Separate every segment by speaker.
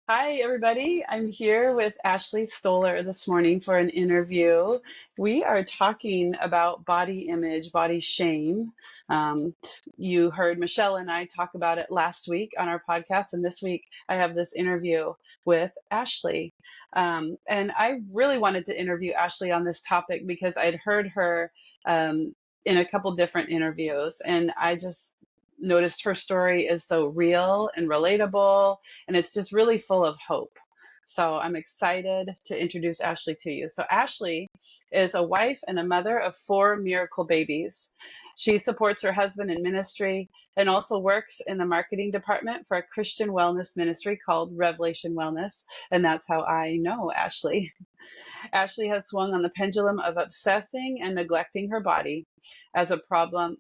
Speaker 1: Hi, everybody. I'm here with Ashlee Stohler this morning for an interview. We are talking about body image, body shame. Um, you heard Michelle and I talk about it last week on our podcast, and this week I have this interview with Ashlee. And I really wanted to interview Ashlee on this topic because I'd heard her in a couple different interviews, and I just noticed her story is so real and relatable, and it's just really full of hope. So I'm excited to introduce Ashlee to you. So Ashlee is a wife and a mother of four miracle babies. She supports her husband in ministry and also works in the marketing department for a Christian wellness ministry called Revelation Wellness. And that's how I know Ashlee. Ashlee has swung on the pendulum of obsessing and neglecting her body as a problem.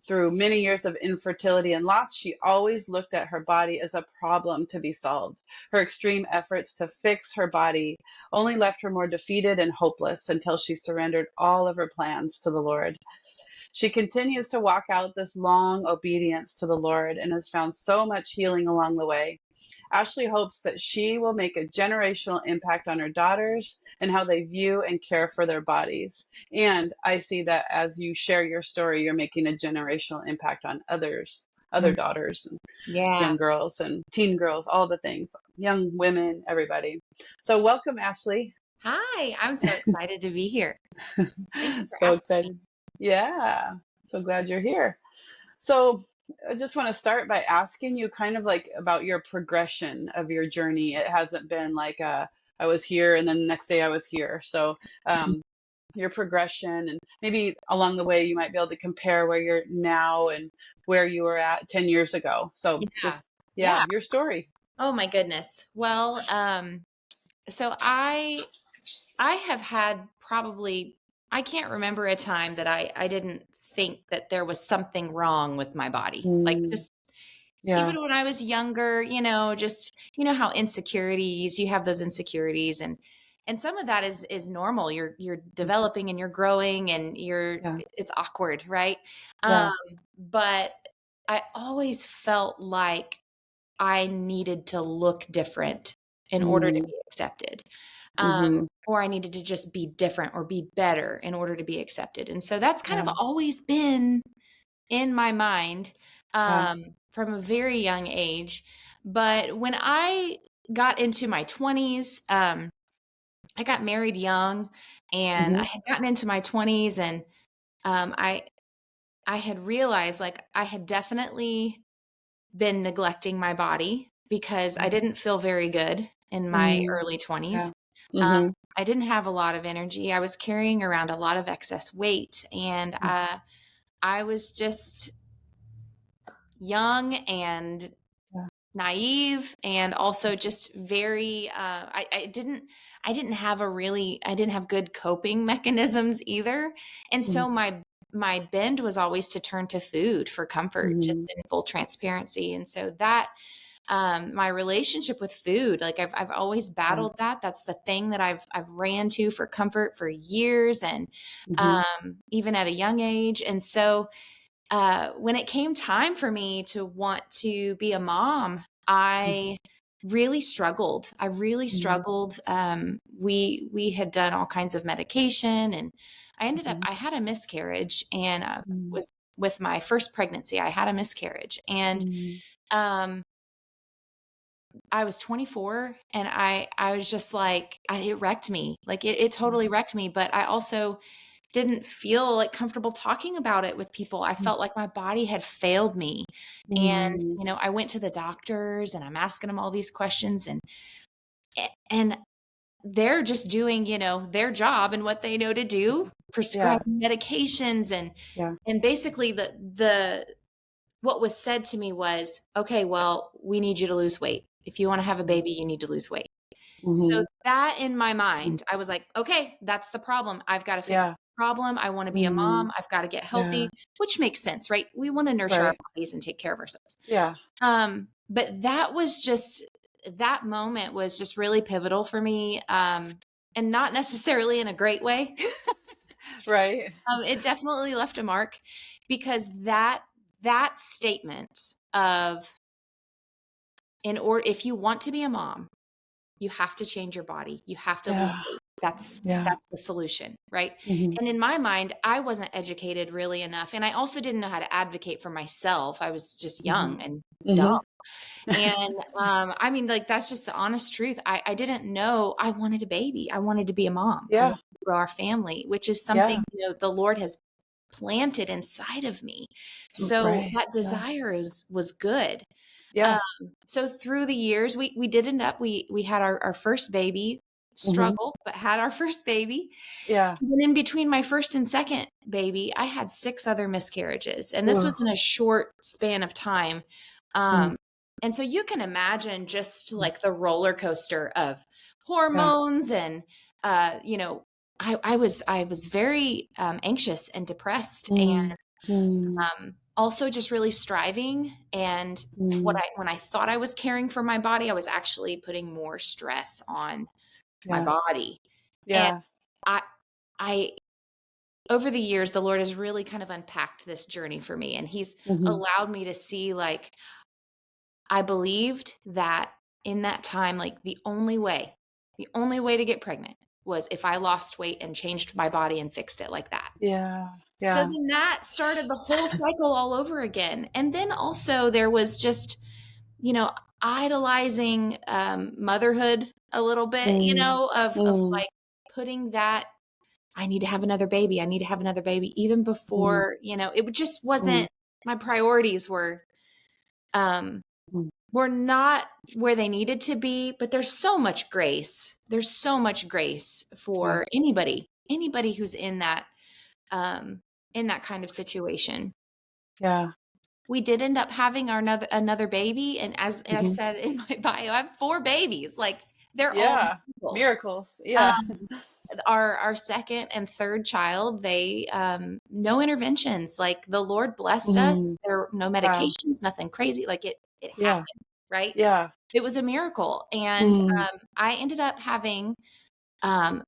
Speaker 1: Through many years of infertility and loss, she always looked at her body as a problem to be solved. Her extreme efforts to fix her body only left her more defeated and hopeless until she surrendered all of her plans to the Lord. She continues to walk out this long obedience to the Lord and has found so much healing along the way. Ashlee hopes that she will make a generational impact on her daughters and how they view and care for their bodies. And I see that as you share your story, you're making a generational impact on others, other
Speaker 2: Mm.
Speaker 1: daughters and
Speaker 2: Yeah.
Speaker 1: young girls and teen girls, all the things, young women, everybody. So welcome, Ashlee.
Speaker 2: Hi, I'm so excited to be here. Thank you for
Speaker 1: So
Speaker 2: asking me.
Speaker 1: excited. Yeah, so glad you're here. So I just want to start by asking you kind of like about your progression of your journey. It hasn't been like I was here and then the next day I was here. So your progression and maybe along the way you might be able to compare where you're now and where you were at 10 years ago. So
Speaker 2: Yeah.
Speaker 1: just,
Speaker 2: Yeah.
Speaker 1: yeah, your story.
Speaker 2: Oh my goodness. Well, so I have had probably I can't remember a time that I didn't think that there was something wrong with my body. Like
Speaker 1: Mm,
Speaker 2: just
Speaker 1: yeah.
Speaker 2: even when I was younger, just how insecurities, you have those insecurities and some of that is normal. You're
Speaker 1: Mhm.
Speaker 2: developing and you're growing and
Speaker 1: Yeah.
Speaker 2: it's awkward, right? Um,
Speaker 1: Yeah.
Speaker 2: but I always felt like I needed to look different in order to
Speaker 1: Mm,
Speaker 2: be accepted.
Speaker 1: hmm.
Speaker 2: Or I needed to just be different or be better in order to be accepted. And so that's kind
Speaker 1: Yeah.
Speaker 2: of always been in my mind
Speaker 1: Yeah.
Speaker 2: from a very young age. But when I got into my 20s, I got married young and I
Speaker 1: Hmm.
Speaker 2: had gotten into my 20s and I had realized like I had definitely been neglecting my body because I didn't feel very good in my
Speaker 1: Mm,
Speaker 2: early
Speaker 1: yeah.
Speaker 2: 20s. Um,
Speaker 1: Hmm.
Speaker 2: I didn't have a lot of energy. I was carrying around a lot of excess weight and I was just young and
Speaker 1: Yeah.
Speaker 2: naive and also just very I didn't have I didn't have good coping mechanisms either. And so my bend was always to turn to food for comfort,
Speaker 1: Mm-hmm.
Speaker 2: just in full transparency. And so that my relationship with food, like I've always
Speaker 1: Yeah.
Speaker 2: battled that. That's the thing that I've ran to for comfort for years and
Speaker 1: Hmm.
Speaker 2: even at a young age. And so when it came time for me to want to be a mom, I really struggled. I really
Speaker 1: Mm-hmm.
Speaker 2: struggled. We had done all kinds of medication, and
Speaker 1: Hmm.
Speaker 2: I had a miscarriage, and
Speaker 1: Mm,
Speaker 2: was with my first pregnancy. I had a miscarriage, and
Speaker 1: mm,
Speaker 2: um, I was 24, and I was just like, it wrecked me. Like it
Speaker 1: yeah.
Speaker 2: totally wrecked me. But I also didn't feel like comfortable talking about it with people. I
Speaker 1: Mm,
Speaker 2: felt like my body had failed me. And,
Speaker 1: mm,
Speaker 2: I went to the doctors and I'm asking them all these questions and they're just doing, their job and what they know to do,
Speaker 1: yeah,
Speaker 2: prescribing medications
Speaker 1: yeah.
Speaker 2: and basically the what was said to me was, "Okay, well, we need you to lose weight. If you want to have a
Speaker 1: Mm,
Speaker 2: baby, you need to lose weight." So
Speaker 1: mhm,
Speaker 2: that in my
Speaker 1: mm,
Speaker 2: mind, I was like, okay, that's the problem. I've got to fix
Speaker 1: yeah,
Speaker 2: the problem. I want to be a
Speaker 1: mm,
Speaker 2: mom. I've got to get
Speaker 1: yeah,
Speaker 2: healthy, which makes sense, right? We want to nurture our
Speaker 1: right,
Speaker 2: bodies and take care of ourselves.
Speaker 1: yeah,
Speaker 2: But that moment was just really pivotal for me. And not necessarily in a great way.
Speaker 1: right,
Speaker 2: It definitely left a mark because that statement of if you want to be a mom, you have to change your body. You have to lose
Speaker 1: Yeah.
Speaker 2: weight. That's
Speaker 1: Yeah.
Speaker 2: the solution, right?
Speaker 1: Hmm.
Speaker 2: And in my mind, I wasn't educated really enough, and I also didn't know how to advocate for myself. I was just
Speaker 1: Hmm.
Speaker 2: young and dumb.
Speaker 1: Hmm.
Speaker 2: And I mean, like, that's just the honest truth. I didn't know I wanted a baby. I wanted to be a mom. I
Speaker 1: Yeah.
Speaker 2: wanted to grow our family, which is something,
Speaker 1: Yeah.
Speaker 2: the Lord has planted inside of me. So
Speaker 1: Right.
Speaker 2: that
Speaker 1: Yeah.
Speaker 2: desire was good.
Speaker 1: Yeah.
Speaker 2: So through the years, we did end up, we had our first baby,
Speaker 1: Hmm.
Speaker 2: struggle, but had our first baby.
Speaker 1: Yeah.
Speaker 2: And then in between my first and second baby, I had 6 other miscarriages. And this
Speaker 1: Ugh.
Speaker 2: was in a short span of time.
Speaker 1: Mm.
Speaker 2: Um, and so you can imagine just like the roller coaster of
Speaker 1: Yeah.
Speaker 2: hormones and, you know, I was very anxious and depressed, and
Speaker 1: Mm. Mm.
Speaker 2: also just really striving. And
Speaker 1: Mm.
Speaker 2: when I thought I was caring for my body, I was actually putting more stress on my
Speaker 1: Yeah.
Speaker 2: body. And
Speaker 1: Yeah.
Speaker 2: I, I, over the years, the Lord has really kind of unpacked this journey for me, and He's
Speaker 1: Hmm.
Speaker 2: allowed me to see, like, I believed that in that time, like, the only way to get pregnant was if I lost weight and changed my body and fixed it like that.
Speaker 1: Yeah.
Speaker 2: So
Speaker 1: Yeah.
Speaker 2: then that started the whole cycle all over again. And then also there was just, you know, idolizing motherhood a little bit,
Speaker 1: Mm.
Speaker 2: of
Speaker 1: Mm.
Speaker 2: like putting that, I need to have another baby. I need to have another baby, even
Speaker 1: Mm.
Speaker 2: before, it just
Speaker 1: Mm.
Speaker 2: wasn't, my priorities um,
Speaker 1: Mm.
Speaker 2: were not where they needed to be. But there's so much grace. There's so much grace
Speaker 1: Yeah.
Speaker 2: for anybody who's um, in that kind of situation.
Speaker 1: Yeah.
Speaker 2: We did end up having another baby, and as I
Speaker 1: Hmm.
Speaker 2: said in my bio, I have 4 babies. Like, they're all
Speaker 1: Yeah.
Speaker 2: miracles.
Speaker 1: Miracles. Yeah.
Speaker 2: Our second and third child, they no interventions. Like, the Lord blessed us.
Speaker 1: Mm.
Speaker 2: There were no
Speaker 1: Wow.
Speaker 2: medications, nothing crazy. Like, it
Speaker 1: Yeah.
Speaker 2: happened, right?
Speaker 1: Yeah.
Speaker 2: It was a miracle. And
Speaker 1: Mm.
Speaker 2: I ended up having um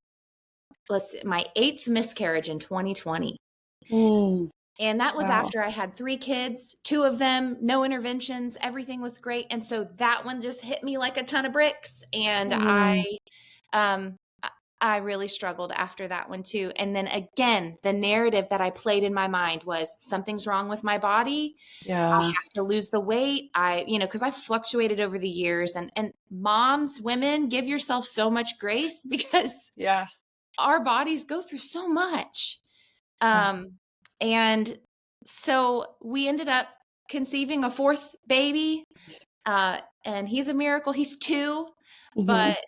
Speaker 2: let's see, my 8th miscarriage in 2020.
Speaker 1: Mm.
Speaker 2: And that was
Speaker 1: Wow.
Speaker 2: after I had 3 kids, 2 of them, no interventions, everything was great. And so that one just hit me like a ton of bricks. And
Speaker 1: Mm.
Speaker 2: um, I really struggled after that one too. And then again, the narrative that I played in my mind was, something's wrong with my body. I
Speaker 1: Yeah.
Speaker 2: have to lose the weight. Because I've fluctuated over the years, and moms, women, give yourself so much grace because
Speaker 1: Yeah.
Speaker 2: our bodies go through so much.
Speaker 1: Yeah.
Speaker 2: Um, and so we ended up conceiving a 4th baby. And he's a miracle. He's 2,
Speaker 1: Hmm.
Speaker 2: but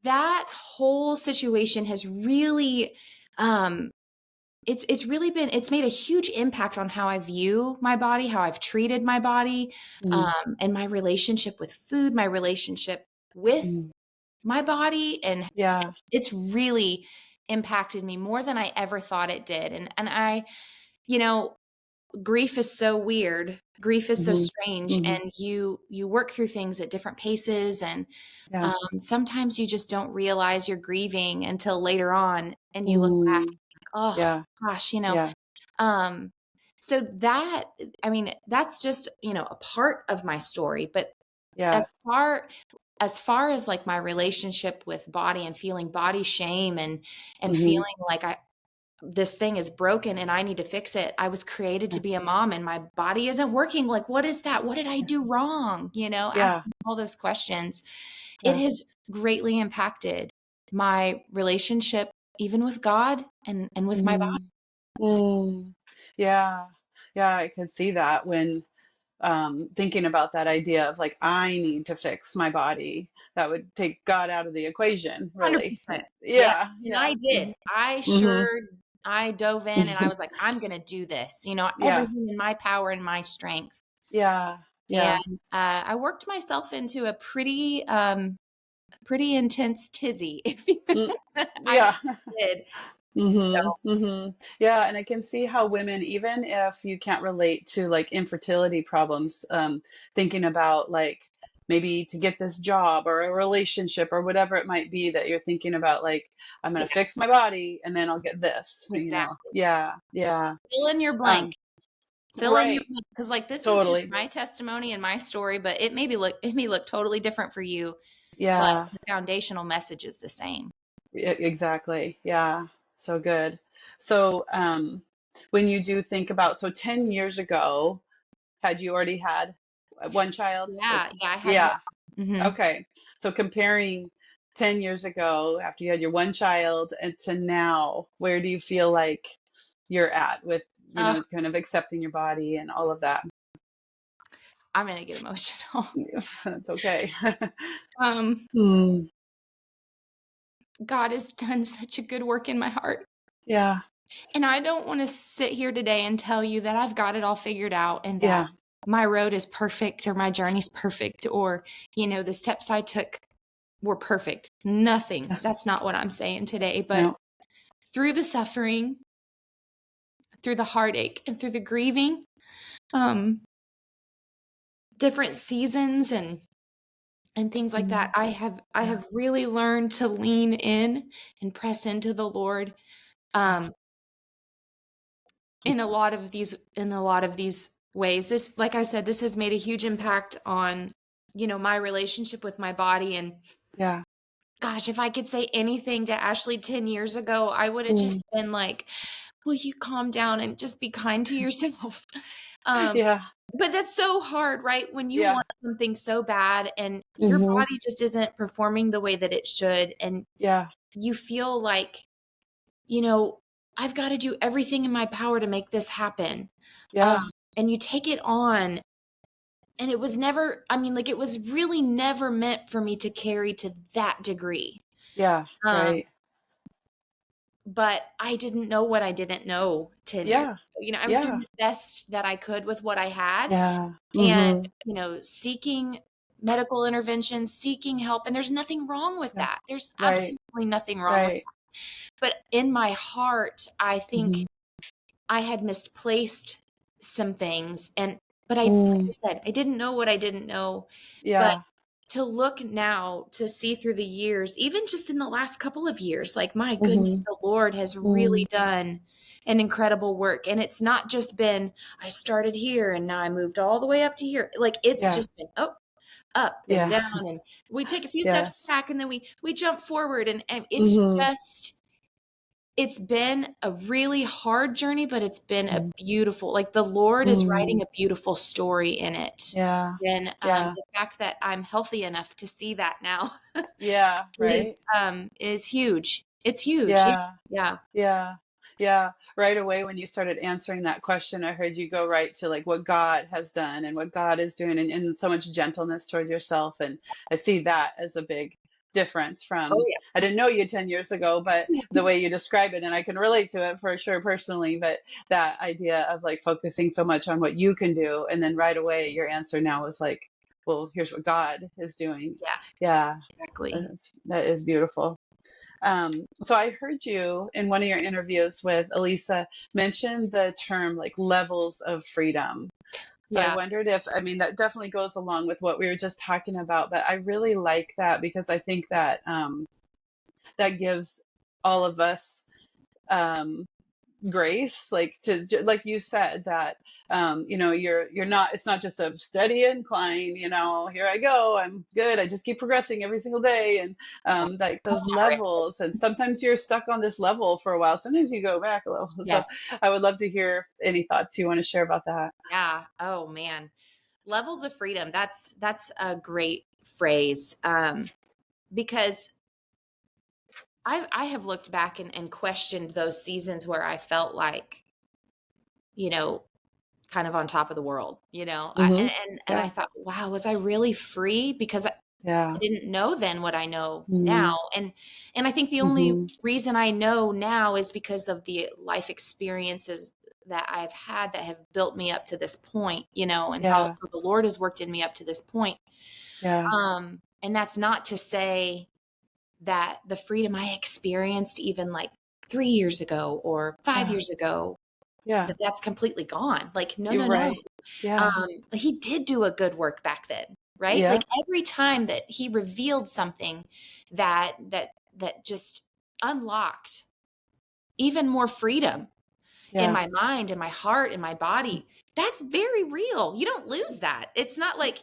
Speaker 2: that whole situation has really, um, it's made a huge impact on how I view my body, how I've treated my body,
Speaker 1: Mm.
Speaker 2: and my relationship with food, my relationship with
Speaker 1: Mm.
Speaker 2: my body. And
Speaker 1: Yeah.
Speaker 2: it's really impacted me more than I ever thought it did. And you know, grief is so weird. Grief is so
Speaker 1: Hmm.
Speaker 2: strange,
Speaker 1: Hmm.
Speaker 2: and you work through things at different paces. And
Speaker 1: Yeah.
Speaker 2: sometimes you just don't realize you're grieving until later on, and you look back,
Speaker 1: Mm.
Speaker 2: like, oh
Speaker 1: Yeah.
Speaker 2: gosh,
Speaker 1: Yeah.
Speaker 2: Um, so that, I mean, that's just, a part of my story. But
Speaker 1: Yeah.
Speaker 2: as far as like my relationship with body and feeling body shame, and
Speaker 1: Hmm.
Speaker 2: feeling like this thing is broken and I need to fix it. I was created
Speaker 1: Yeah.
Speaker 2: to be a mom, and my body isn't working. Like, what is that? What did I do wrong?
Speaker 1: Yeah.
Speaker 2: Asking all those questions. It
Speaker 1: Yeah.
Speaker 2: has greatly impacted my relationship, even with God, and with my
Speaker 1: Mm.
Speaker 2: body.
Speaker 1: Mm. Yeah. Yeah. I could see that when thinking about that idea of like, I need to fix my body. That would take God out of the equation, really.
Speaker 2: 100%.
Speaker 1: Yeah.
Speaker 2: Yes, and I
Speaker 1: Yeah.
Speaker 2: did.
Speaker 1: Hmm.
Speaker 2: I dove in, and I was like, I'm gonna do this,
Speaker 1: Yeah.
Speaker 2: everything in my power and my strength.
Speaker 1: Yeah.
Speaker 2: And
Speaker 1: Yeah.
Speaker 2: I worked myself into a pretty intense tizzy, if you
Speaker 1: Mm.
Speaker 2: I
Speaker 1: Yeah.
Speaker 2: did.
Speaker 1: Mhm,
Speaker 2: So
Speaker 1: mhm. Yeah, and I can see how women, even if you can't relate to like infertility problems, thinking about like maybe to get this job or a relationship or whatever it might be that you're thinking about, like, I'm gonna
Speaker 2: yeah,
Speaker 1: fix my body and then I'll get this, you know.
Speaker 2: exactly.
Speaker 1: Yeah, yeah.
Speaker 2: Fill in your
Speaker 1: Um,
Speaker 2: blank. Fill in your,
Speaker 1: Right.
Speaker 2: because like this is just
Speaker 1: Totally.
Speaker 2: my testimony and my story, but it may look totally different for you, but
Speaker 1: Yeah.
Speaker 2: the foundational message is the same.
Speaker 1: Exactly. Yeah. So good. So, when you do think about, so 10 years ago, had you already had one child? Like,
Speaker 2: Yeah, I had one.
Speaker 1: yeah.
Speaker 2: Hmm.
Speaker 1: Okay. So comparing 10 years ago, after you had your one child, and to now, where do you feel like you're at with,
Speaker 2: Oh,
Speaker 1: kind of accepting your body and all of that?
Speaker 2: I'm gonna get emotional.
Speaker 1: It's okay.
Speaker 2: Um,
Speaker 1: Hmm.
Speaker 2: God has done such a good work in my heart.
Speaker 1: Yeah.
Speaker 2: And I don't want to sit here today and tell you that I've got it all figured out and that
Speaker 1: Yeah.
Speaker 2: my road is perfect or my journey's perfect or, the steps I took were perfect. Nothing.
Speaker 1: Yes.
Speaker 2: That's not what I'm saying today. But
Speaker 1: No.
Speaker 2: through the suffering, through the heartache, and through the grieving, um, different seasons and things like that,
Speaker 1: Mm.
Speaker 2: I
Speaker 1: Yeah.
Speaker 2: have really learned to lean in and press into the Lord.
Speaker 1: Yeah.
Speaker 2: Um, in a lot of these ways, this, like I said, this has made a huge impact on my relationship with my body. And
Speaker 1: Yeah.
Speaker 2: gosh, if I could say anything to Ashlee 10 years ago, I would have
Speaker 1: Mm.
Speaker 2: just been like, will you calm down and just be kind to yourself? um
Speaker 1: Yeah.
Speaker 2: but that's so hard, right, when you
Speaker 1: Yeah.
Speaker 2: want something so bad and your
Speaker 1: Hmm.
Speaker 2: body just isn't performing the way that it should, and
Speaker 1: Yeah.
Speaker 2: you feel like, you know, I've got to do everything in my power to make this happen. Um,
Speaker 1: Yeah.
Speaker 2: and you take it on. And it was never, I mean, like, it was really never meant for me to carry to that degree.
Speaker 1: Yeah.
Speaker 2: Um,
Speaker 1: Right.
Speaker 2: but I didn't know what I didn't know 10 years
Speaker 1: Yeah.
Speaker 2: ago. I was doing
Speaker 1: Yeah.
Speaker 2: the best that I could with what I had
Speaker 1: Yeah.
Speaker 2: and,
Speaker 1: Hmm.
Speaker 2: seeking medical intervention, seeking help. And there's nothing wrong with
Speaker 1: Yeah.
Speaker 2: that. There's
Speaker 1: Right.
Speaker 2: absolutely nothing wrong with
Speaker 1: Right.
Speaker 2: that. But in my heart, I think
Speaker 1: Hmm.
Speaker 2: I had misplaced some things, but like I
Speaker 1: Mm.
Speaker 2: said, I didn't know what I didn't know. But
Speaker 1: Yeah.
Speaker 2: to look now, to see through the years, even just in the last couple of years, like, my goodness,
Speaker 1: Hmm.
Speaker 2: the Lord has really
Speaker 1: Mm.
Speaker 2: done an incredible work. And it's not just been, I started here and now I moved all the way up to here. Like, it's
Speaker 1: Yeah.
Speaker 2: just been up and
Speaker 1: Yeah.
Speaker 2: down, and we take a few steps
Speaker 1: Yes.
Speaker 2: back and then we jump forward, and
Speaker 1: Hmm.
Speaker 2: it's been a really hard journey, but it's been a
Speaker 1: Mm.
Speaker 2: beautiful, like, the Lord is writing
Speaker 1: Mm.
Speaker 2: a beautiful story in it.
Speaker 1: Yeah.
Speaker 2: And
Speaker 1: Yeah.
Speaker 2: the fact that I'm healthy enough to see that now
Speaker 1: Yeah. Right.
Speaker 2: is huge. It's huge. Yeah.
Speaker 1: Yeah.
Speaker 2: Yeah.
Speaker 1: Yeah. Yeah. Right away, when you started answering that question, I heard you go right to like what God has done and what God is doing, and so much gentleness toward yourself. And I see that as a big difference
Speaker 2: Oh
Speaker 1: from, I didn't know you 10 years ago, but the
Speaker 2: yeah.
Speaker 1: way you describe it, and I can relate to it for sure personally, but that idea of like focusing so much on what you can do. And then right away, your answer now is like, well, here's what God is doing.
Speaker 2: Yeah,
Speaker 1: Yeah.
Speaker 2: exactly.
Speaker 1: That is beautiful. So I heard you in one of your interviews with Elisa mention the term like levels of freedom. So I
Speaker 2: Yeah.
Speaker 1: wondered if, I mean, that definitely goes along with what we were just talking about, but I really like that because I think that that gives all of us um, grace, like like you said, that you're not, it's not just a steady incline, here I go, I'm good, I just keep progressing every single day. And like those
Speaker 2: That's not right.
Speaker 1: levels, and sometimes you're stuck on this level for a while, sometimes you go back a level. So
Speaker 2: Yes.
Speaker 1: I would love to hear any thoughts you want to share about that.
Speaker 2: Yeah. Oh man. Levels of freedom. That's a great phrase. Because I have looked back and questioned those seasons where I felt like, you know, kind of on top of the world,
Speaker 1: Hmm.
Speaker 2: and I
Speaker 1: Yeah.
Speaker 2: thought, wow, was I really free? Because I
Speaker 1: Yeah.
Speaker 2: didn't know then what I know
Speaker 1: Mm-hmm.
Speaker 2: now. And I think the only
Speaker 1: Mm-hmm.
Speaker 2: reason I know now is because of the life experiences that I've had that have built me up to this point, and how
Speaker 1: Yeah.
Speaker 2: the Lord has worked in me up to this point.
Speaker 1: Yeah.
Speaker 2: And that's not to say that the freedom I experienced even like 3 years ago or five
Speaker 1: Yeah.
Speaker 2: years ago,
Speaker 1: Yeah.
Speaker 2: that's completely gone. Like, no,
Speaker 1: You're
Speaker 2: no, no.
Speaker 1: right. Yeah.
Speaker 2: He did do a good work back then, right?
Speaker 1: Yeah.
Speaker 2: Like, every time that he revealed something that just unlocked even more freedom, in
Speaker 1: Yeah.
Speaker 2: my mind, in my heart, in my body, that's very real. You don't lose that. It's not like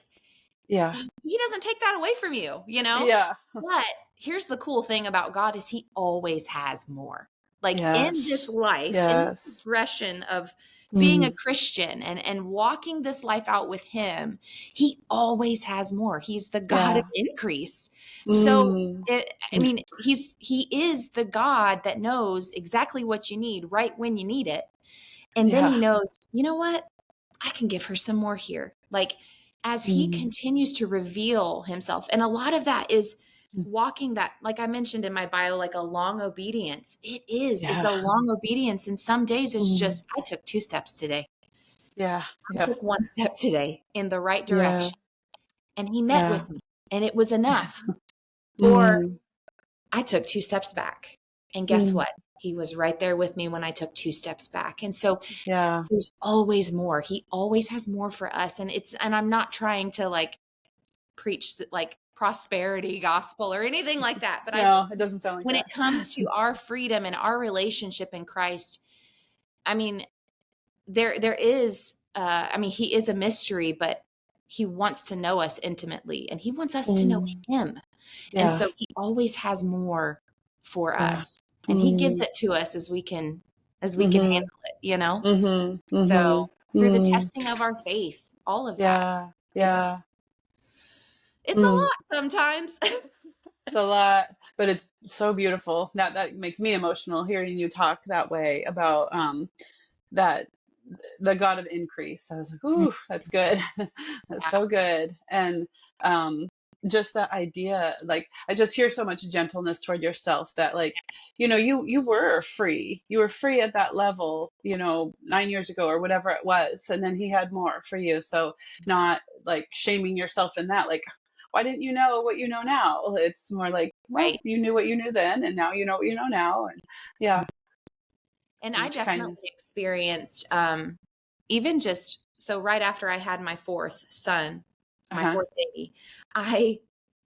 Speaker 1: Yeah.
Speaker 2: he doesn't take that away from you, you know?
Speaker 1: Yeah.
Speaker 2: But here's the cool thing about God is he always has more. Like in this
Speaker 1: Yes.
Speaker 2: life, in this
Speaker 1: Yes.
Speaker 2: progression of being a
Speaker 1: Mm.
Speaker 2: Christian and walking this life out with him, he always has more. He's the God of
Speaker 1: Yeah.
Speaker 2: increase. So
Speaker 1: Mm.
Speaker 2: I mean, he is the God that knows exactly what you need right when you need it. And then
Speaker 1: Yeah.
Speaker 2: he knows, you know what? I can give her some more here. Like as he
Speaker 1: Mm.
Speaker 2: continues to reveal himself, and a lot of that is
Speaker 1: Mm.
Speaker 2: walking that, like I mentioned in my bio, like a long obedience. It's
Speaker 1: Yeah.
Speaker 2: a long obedience. And some days it's
Speaker 1: Mm.
Speaker 2: just, I took 2 steps today.
Speaker 1: Yeah.
Speaker 2: I
Speaker 1: Yeah.
Speaker 2: took 1 step today in the right
Speaker 1: Yeah.
Speaker 2: direction. And he met
Speaker 1: Yeah.
Speaker 2: with me and it was enough. Or
Speaker 1: Mm.
Speaker 2: I took 2 steps back. And guess
Speaker 1: Mm.
Speaker 2: what? He was right there with me when I took 2 steps back. And so
Speaker 1: Yeah.
Speaker 2: there's always more. He always has more for us. And I'm not trying to like preach like prosperity gospel or anything like that. But I
Speaker 1: No,
Speaker 2: just,
Speaker 1: it doesn't sound like
Speaker 2: when it
Speaker 1: that.
Speaker 2: comes to our freedom and our relationship in Christ, I mean, there is, I mean, he is a mystery, but he wants to know us intimately and he wants us to know
Speaker 1: Mm.
Speaker 2: him. And
Speaker 1: Yeah.
Speaker 2: so he always has more for
Speaker 1: Yeah.
Speaker 2: us and he gives
Speaker 1: Mm.
Speaker 2: it to us as we can
Speaker 1: Mhm.
Speaker 2: handle it, you know?
Speaker 1: Mhm.
Speaker 2: So
Speaker 1: Mhm.
Speaker 2: through the
Speaker 1: Mm.
Speaker 2: testing of our faith, all of that,
Speaker 1: Yeah.
Speaker 2: it's
Speaker 1: Yeah.
Speaker 2: it's a
Speaker 1: Mm.
Speaker 2: lot sometimes.
Speaker 1: It's a lot, but it's so beautiful. That makes me emotional hearing you talk that way about that the God of increase. I was like, ooh, that's good. That's
Speaker 2: Yeah,
Speaker 1: so good. And um, just that idea, like I just hear so much gentleness toward yourself that like, you were free. You were free at that level, 9 years ago or whatever it was. And then he had more for you. So not like shaming yourself in that, like, why didn't you know what you know now? It's more like, well,
Speaker 2: right.
Speaker 1: you knew what you knew then, and now you know what you know now. And yeah,
Speaker 2: And
Speaker 1: so
Speaker 2: I
Speaker 1: much
Speaker 2: definitely
Speaker 1: kindness.
Speaker 2: experienced even just so right after I had my fourth son, my
Speaker 1: Uh-huh.
Speaker 2: fourth baby, I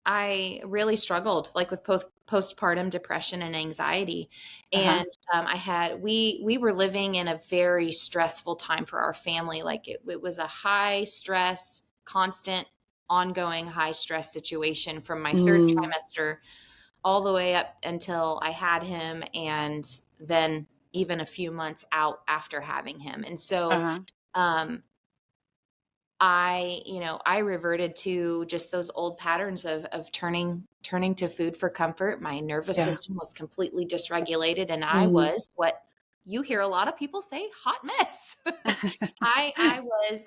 Speaker 2: I really struggled like with postpartum depression and anxiety.
Speaker 1: Uh-huh.
Speaker 2: And we were living in a very stressful time for our family. Like it was a high stress, constant, ongoing high stress situation from my third
Speaker 1: Mm.
Speaker 2: trimester all the way up until I had him, and then even a few months out after having him. And so
Speaker 1: Uh-huh.
Speaker 2: um, I reverted to just those old patterns of turning to food for comfort. My nervous
Speaker 1: Yeah.
Speaker 2: system was completely dysregulated, and I
Speaker 1: Mm.
Speaker 2: was what you hear a lot of people say, hot mess. I was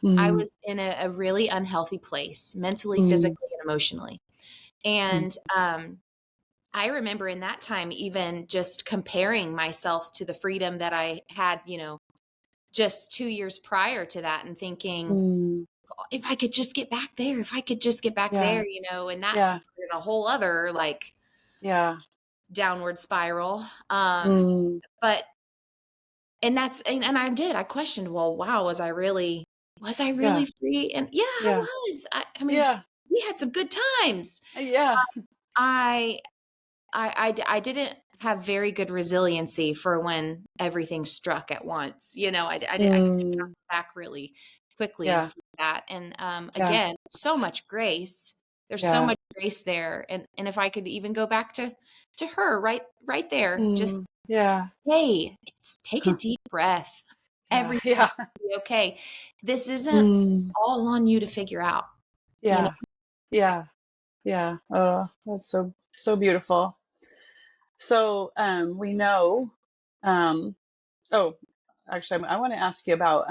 Speaker 2: I
Speaker 1: Mm.
Speaker 2: was in a really unhealthy place, mentally,
Speaker 1: Mm.
Speaker 2: physically, and emotionally.
Speaker 1: Mm.
Speaker 2: And I remember in that time, even just comparing myself to the freedom that I had, just 2 years prior to that and thinking,
Speaker 1: Mm.
Speaker 2: "Oh, if I could just get back there, if I could just get back
Speaker 1: Yeah.
Speaker 2: there, and
Speaker 1: Yeah.
Speaker 2: that's in a whole other like
Speaker 1: Yeah.
Speaker 2: downward spiral.
Speaker 1: Mm.
Speaker 2: But, and I questioned, well, wow, was I
Speaker 1: Yeah.
Speaker 2: really free? And yeah, I
Speaker 1: Yeah.
Speaker 2: was. I mean,
Speaker 1: Yeah.
Speaker 2: we had some good times.
Speaker 1: Yeah.
Speaker 2: I I didn't have very good resiliency for when everything struck at once. I couldn't
Speaker 1: Mm.
Speaker 2: bounce back really quickly
Speaker 1: Yeah.
Speaker 2: from that. And
Speaker 1: Yeah.
Speaker 2: again, so much grace. There's so
Speaker 1: Yeah.
Speaker 2: much grace there. And if I could even go back to her right there, just
Speaker 1: Mm. Yeah.
Speaker 2: hey, take a
Speaker 1: Huh.
Speaker 2: deep breath.
Speaker 1: Yeah.
Speaker 2: Everything
Speaker 1: Yeah.
Speaker 2: will be okay. This isn't
Speaker 1: Mm.
Speaker 2: all on you to figure out. You know,
Speaker 1: Yeah. Yeah. Yeah. Oh, that's so so beautiful. So we know um oh actually I want to ask you about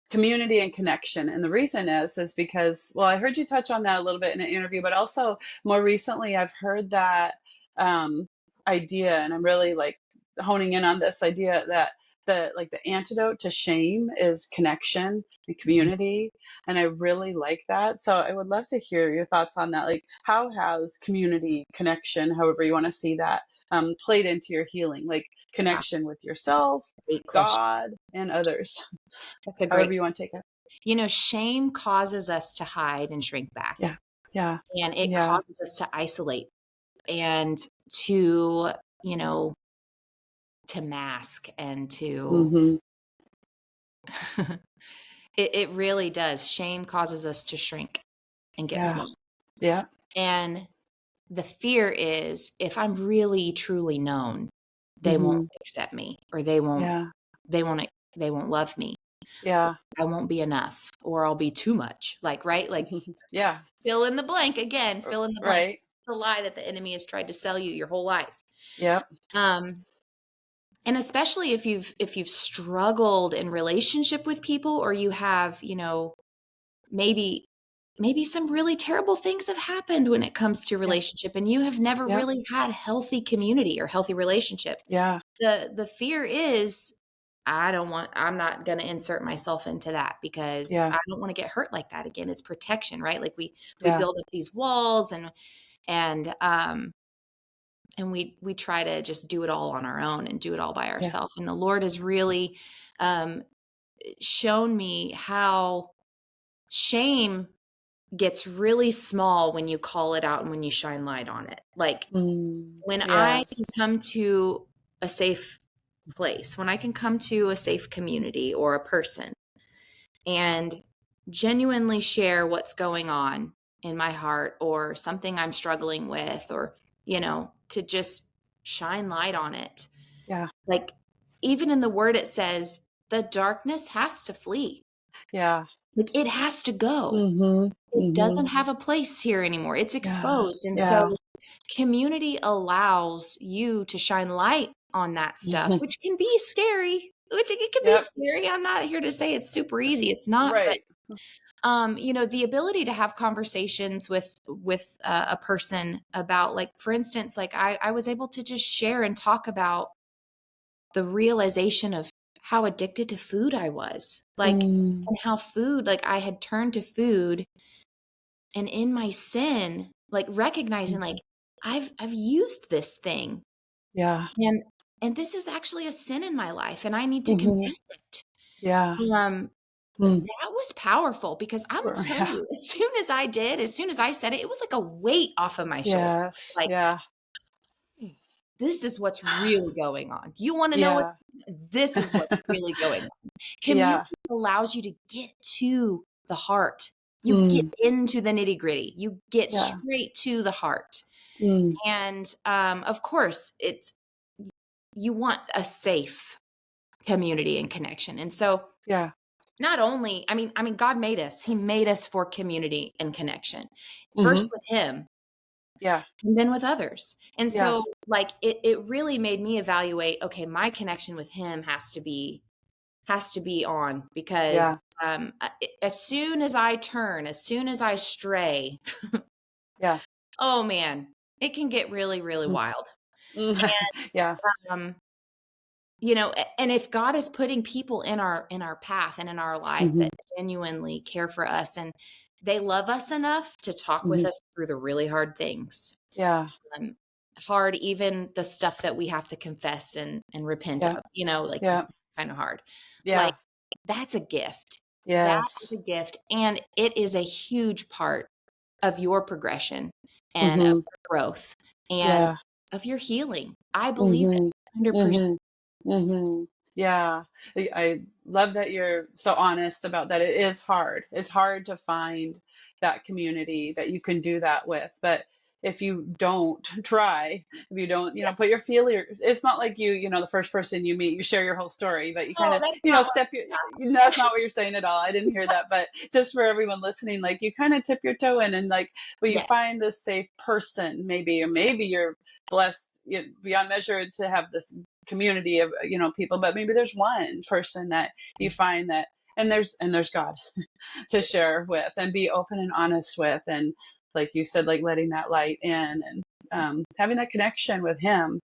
Speaker 1: community and connection. And the reason is because, well, I heard you touch on that a little bit in an interview, but also more recently, I've heard that um, idea, and I'm really like honing in on this idea that the antidote to shame is connection and community. And I really like that. So I would love to hear your thoughts on that. Like, how has community, connection, however you want to see that, played into your healing? Like
Speaker 2: yeah,
Speaker 1: connection with yourself,
Speaker 2: great question.
Speaker 1: God, and others.
Speaker 2: That's a great.
Speaker 1: However you want to take it.
Speaker 2: Shame causes us to hide and shrink back,
Speaker 1: Yeah. Yeah.
Speaker 2: and it
Speaker 1: Yeah.
Speaker 2: causes us to isolate and to, you know, mask and to
Speaker 1: Hmm.
Speaker 2: it really does. Shame causes us to shrink and get
Speaker 1: Yeah.
Speaker 2: small.
Speaker 1: Yeah.
Speaker 2: And the fear is if I'm really truly known, they won't
Speaker 1: Hmm.
Speaker 2: accept me, or they won't love me.
Speaker 1: Yeah.
Speaker 2: I won't be enough, or I'll be too much. Like, right? Like,
Speaker 1: Yeah.
Speaker 2: fill in the blank again, fill in the blank.
Speaker 1: Right.
Speaker 2: The lie that the enemy has tried to sell you your whole life.
Speaker 1: Yep.
Speaker 2: Um, and especially if you've struggled in relationship with people, or you have, maybe some really terrible things have happened when it comes to
Speaker 1: Yeah.
Speaker 2: relationship, and you have never
Speaker 1: Yep.
Speaker 2: really had healthy community or healthy relationship.
Speaker 1: Yeah.
Speaker 2: The fear is, I'm not going to insert myself into that because
Speaker 1: Yeah.
Speaker 2: I don't want to get hurt like that again. It's protection, right? Like we
Speaker 1: Yeah.
Speaker 2: build up these walls, and we try to just do it all on our own and do it all by
Speaker 1: Yeah.
Speaker 2: ourselves. And the Lord has really um, shown me how shame gets really small when you call it out and when you shine light on it. Like,
Speaker 1: Mm.
Speaker 2: when I can
Speaker 1: Yes.
Speaker 2: come to a safe place, when I can come to a safe community or a person and genuinely share what's going on in my heart, or something I'm struggling with, or, to just shine light on it.
Speaker 1: Yeah.
Speaker 2: Like, even in the word, it says the darkness has to flee.
Speaker 1: Yeah.
Speaker 2: Like, it has to go.
Speaker 1: Hmm.
Speaker 2: It
Speaker 1: Hmm.
Speaker 2: doesn't have a place here anymore. It's
Speaker 1: Yeah.
Speaker 2: exposed. And
Speaker 1: Yeah.
Speaker 2: so community allows you to shine light on that stuff,
Speaker 1: Mhm.
Speaker 2: which can be scary. Which it can be
Speaker 1: Yep.
Speaker 2: scary. I'm not here to say it's super easy. It's not, but
Speaker 1: Right.
Speaker 2: the ability to have conversations with a person about, like, for instance, like I was able to just share and talk about the realization of how addicted to food I was, like,
Speaker 1: Mm.
Speaker 2: and how food, like, I had turned to food, and in my sin, like, recognizing, like,
Speaker 1: Mhm.
Speaker 2: I've used this thing,
Speaker 1: Yeah.
Speaker 2: and this is actually a sin in my life, and I need to
Speaker 1: Hmm.
Speaker 2: confess it.
Speaker 1: Yeah.
Speaker 2: Um,
Speaker 1: Mm.
Speaker 2: that was powerful, because I'm gonna tell
Speaker 1: Yeah.
Speaker 2: you, as soon as I said it, it was like a weight off of my shoulder.
Speaker 1: Yes.
Speaker 2: Like,
Speaker 1: Yeah.
Speaker 2: this is what's really going on. You wanna know
Speaker 1: Yeah.
Speaker 2: this is what's really going on. Community
Speaker 1: Yeah.
Speaker 2: allows you to get to the heart. You get
Speaker 1: Mm.
Speaker 2: into the nitty-gritty. You get
Speaker 1: Yeah.
Speaker 2: straight to the heart.
Speaker 1: Mm.
Speaker 2: And, of course, you want a safe community and connection. And so,
Speaker 1: Yeah.
Speaker 2: not only, I mean, God made us. He made us for community and connection.
Speaker 1: Hmm.
Speaker 2: First with him,
Speaker 1: Yeah.
Speaker 2: and then with others. And
Speaker 1: Yeah.
Speaker 2: so, like, it really made me evaluate, okay, my connection with him has to be on, because
Speaker 1: Yeah.
Speaker 2: as soon as I turn, as soon as I stray,
Speaker 1: Yeah.
Speaker 2: oh man, it can get really, really
Speaker 1: Mm.
Speaker 2: wild.
Speaker 1: Mm. Yeah.
Speaker 2: Um, and if God is putting people in our path and in our life
Speaker 1: Hmm.
Speaker 2: that genuinely care for us, and they love us enough to talk with
Speaker 1: Hmm.
Speaker 2: us through the really hard things,
Speaker 1: Yeah.
Speaker 2: um, hard, even the stuff that we have to confess and repent
Speaker 1: Yeah.
Speaker 2: of, like,
Speaker 1: Yeah.
Speaker 2: kind of hard. Like,
Speaker 1: Yeah.
Speaker 2: that's a gift. That is
Speaker 1: Yes.
Speaker 2: a gift, and it is a huge part of your progression and of
Speaker 1: Hmm.
Speaker 2: your growth and
Speaker 1: Yeah.
Speaker 2: of your healing. I believe it
Speaker 1: Hmm.
Speaker 2: 100%.
Speaker 1: Hmm. Hmm. Yeah. I love that you're so honest about that. It is hard. It's hard to find that community that you can do that with. But if you don't try, if you don't,
Speaker 2: Yeah.
Speaker 1: put your feeler, it's not like the first person you meet, you share your whole story, but you kind
Speaker 2: Oh,
Speaker 1: of,
Speaker 2: that's not what.
Speaker 1: step your, that's not what you're saying at all. I didn't hear that. But just for everyone listening, like you kind of tip your toe in and like, will you
Speaker 2: Yeah.
Speaker 1: find this safe person, maybe, or maybe you're blessed beyond measure to have this community of people, but maybe there's one person that you find that, and there's God to share with and be open and honest with, and like you said, like letting that light in, and having that connection with him.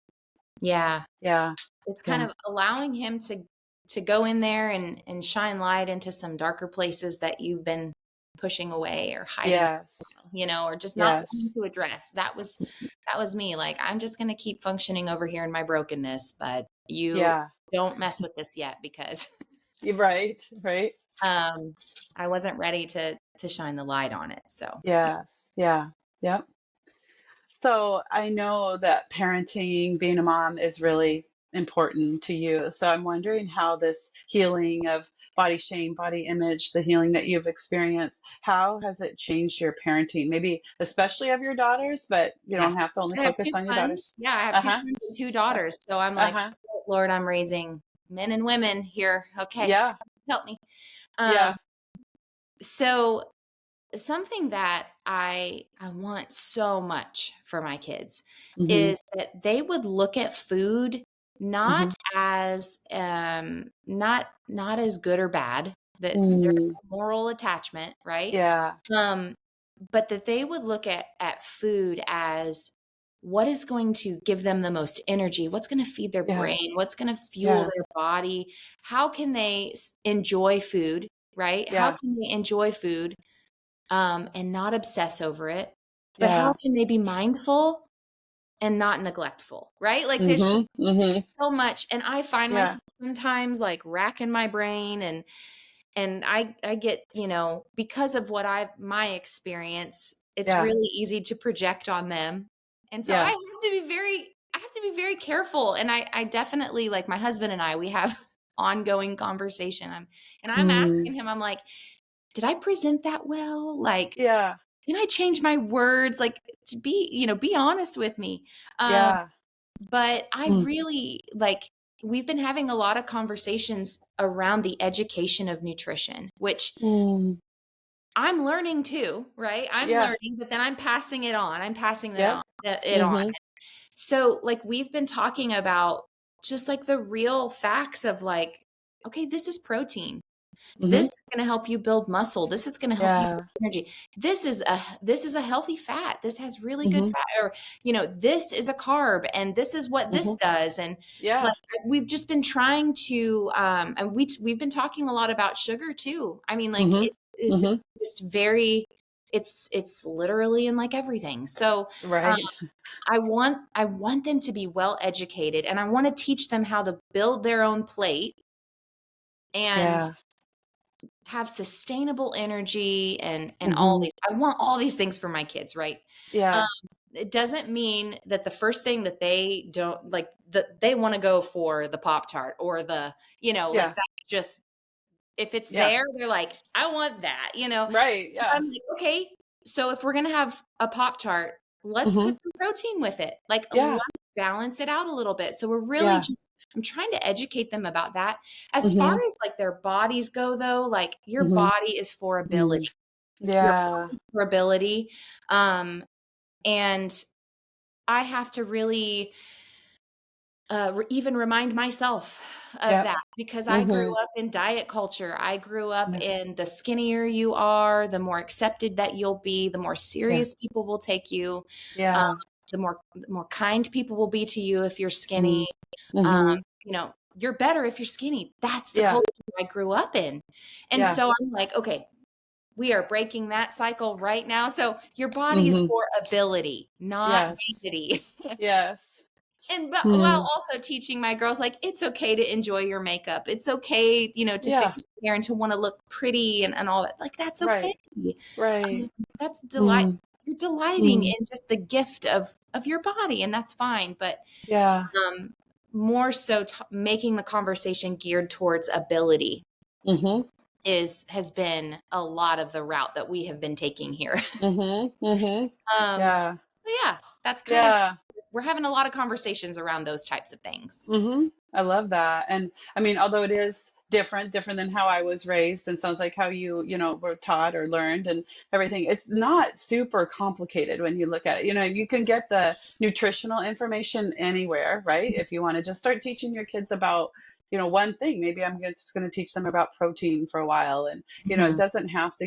Speaker 2: Yeah.
Speaker 1: Yeah.
Speaker 2: It's kind
Speaker 1: Yeah.
Speaker 2: of allowing him to go in there and shine light into some darker places that you've been pushing away or hiding,
Speaker 1: Yes.
Speaker 2: or just not wanting
Speaker 1: Yes.
Speaker 2: to address. That was me. Like, I'm just going to keep functioning over here in my brokenness, but you
Speaker 1: Yeah.
Speaker 2: don't mess with this yet, because
Speaker 1: You're right. Right.
Speaker 2: um I wasn't ready to shine the light on it. So,
Speaker 1: Yes. Yeah. Yep. So I know that parenting, being a mom, is really important to you. So I'm wondering how this healing of body shame, body image, the healing that you've experienced, how has it changed your parenting? Maybe especially of your daughters, but you
Speaker 2: Yeah.
Speaker 1: don't have to only
Speaker 2: I have two
Speaker 1: focus on your daughters.
Speaker 2: sons. Yeah, I have two
Speaker 1: Uh-huh.
Speaker 2: sons and two daughters. So I'm like,
Speaker 1: Uh-huh.
Speaker 2: "Oh, Lord, I'm raising men and women here. Okay,
Speaker 1: Yeah.
Speaker 2: help me." Um,
Speaker 1: Yeah.
Speaker 2: so something that I want so much for my kids
Speaker 1: Mm-hmm.
Speaker 2: is that they would look at food
Speaker 1: Mm-hmm.
Speaker 2: not as not as good or bad, that there's
Speaker 1: Mm.
Speaker 2: a moral attachment, right?
Speaker 1: Yeah.
Speaker 2: Um, but that they would look at food as what is going to give them the most energy, what's going to feed their
Speaker 1: Yeah.
Speaker 2: brain, what's going to fuel
Speaker 1: Yeah.
Speaker 2: their body, how can they enjoy food, right? How
Speaker 1: Yeah.
Speaker 2: can they enjoy food and not obsess over it? But how
Speaker 1: Yeah.
Speaker 2: can they be mindful and not neglectful, right? Like there's just
Speaker 1: Mm-hmm. Mm-hmm.
Speaker 2: so much. And I find
Speaker 1: Yeah.
Speaker 2: myself sometimes like racking my brain and I get, because of what my experience, it's
Speaker 1: Yeah.
Speaker 2: really easy to project on them. And so
Speaker 1: Yeah.
Speaker 2: I have to be very careful. And I definitely, like my husband and I, we have ongoing conversation. I'm
Speaker 1: Mm.
Speaker 2: asking him, I'm like, did I present that well? Like,
Speaker 1: Yeah.
Speaker 2: can I change my words? Like to be honest with me. Um,
Speaker 1: Yeah.
Speaker 2: but I
Speaker 1: Mm.
Speaker 2: really like, we've been having a lot of conversations around the education of nutrition, which
Speaker 1: Mm.
Speaker 2: I'm learning too, right? I'm
Speaker 1: Yeah.
Speaker 2: learning, but then I'm passing it on. I'm passing
Speaker 1: Yep.
Speaker 2: it on.
Speaker 1: Mm-hmm.
Speaker 2: So like we've been talking about just like the real facts of like, okay, this is protein. This
Speaker 1: Mm-hmm.
Speaker 2: is going to help you build muscle. This is going to help you build
Speaker 1: Yeah.
Speaker 2: energy. This is a healthy fat. This has really good
Speaker 1: Mm-hmm.
Speaker 2: fat. Or this is a carb, and this is what
Speaker 1: Mm-hmm.
Speaker 2: this does. And like
Speaker 1: Yeah.
Speaker 2: we've just been trying to, and we've been talking a lot about sugar too. I mean, like
Speaker 1: Mm-hmm.
Speaker 2: it is
Speaker 1: Mm-hmm.
Speaker 2: just very. It's literally in like everything. So
Speaker 1: Right.
Speaker 2: I want them to be well educated, and I want to teach them how to build their own plate and
Speaker 1: Yeah.
Speaker 2: have sustainable energy and all
Speaker 1: Mm-hmm.
Speaker 2: these. I want all these things for my kids, right? Um,
Speaker 1: Yeah.
Speaker 2: it doesn't mean that the first thing that they don't like that they want to go for the Pop Tart or like
Speaker 1: Yeah.
Speaker 2: that's just if it's
Speaker 1: Yeah.
Speaker 2: there, they're like, I want that.
Speaker 1: Right. Yeah.
Speaker 2: I'm like, okay, so if we're gonna have a Pop Tart, let's
Speaker 1: Mm-hmm.
Speaker 2: put some protein with it. Like,
Speaker 1: Yeah.
Speaker 2: let's balance it out a little bit. So we're really
Speaker 1: Yeah.
Speaker 2: just I'm trying to educate them about that. As far
Speaker 1: Mm-hmm.
Speaker 2: as like their bodies go, though, like your
Speaker 1: Mm-hmm.
Speaker 2: body is for
Speaker 1: Mm.
Speaker 2: ability. Your
Speaker 1: Yeah.
Speaker 2: body is for ability. And I have to really even remind myself of
Speaker 1: Yep.
Speaker 2: that because I grew
Speaker 1: Mm-hmm.
Speaker 2: up in diet culture. I grew up
Speaker 1: Yeah.
Speaker 2: in the skinnier you are, the more accepted that you'll be, the more
Speaker 1: Yeah.
Speaker 2: serious people will take you, um,
Speaker 1: Yeah.
Speaker 2: the more kind people will be to you if you're skinny.
Speaker 1: Mm.
Speaker 2: Um,
Speaker 1: Mm-hmm.
Speaker 2: you're better if you're skinny. That's the
Speaker 1: Yeah.
Speaker 2: culture I grew up in. And
Speaker 1: Yeah.
Speaker 2: so I'm like, okay, we are breaking that cycle right now. So your body is
Speaker 1: Mm-hmm.
Speaker 2: for ability, not
Speaker 1: Yes.
Speaker 2: vanity.
Speaker 1: Yes.
Speaker 2: And but while
Speaker 1: Mm.
Speaker 2: also teaching my girls, like, it's okay to enjoy your makeup. It's okay, to
Speaker 1: Yeah.
Speaker 2: fix your hair and to want to look pretty and all that. Like, that's okay.
Speaker 1: Right. Right.
Speaker 2: That's delight.
Speaker 1: Mm.
Speaker 2: You're delighting
Speaker 1: Mm.
Speaker 2: in just the gift of your body, and that's fine. But
Speaker 1: Yeah.
Speaker 2: um, more so, making the conversation geared towards ability
Speaker 1: Mm-hmm.
Speaker 2: has been a lot of the route that we have been taking here.
Speaker 1: Mm-hmm. Mm-hmm.
Speaker 2: um,
Speaker 1: Yeah.
Speaker 2: so yeah, that's kind of
Speaker 1: Yeah.
Speaker 2: we're having a lot of conversations around those types of things.
Speaker 1: Mm-hmm. I love that. And I mean, although it is different than how I was raised and sounds like how you were taught or learned and everything, it's not super complicated when you look at it. You can get the nutritional information anywhere, right? If you want to just start teaching your kids about, one thing, maybe I'm just going to teach them about protein for a while. And, it
Speaker 2: Mhm.
Speaker 1: doesn't have to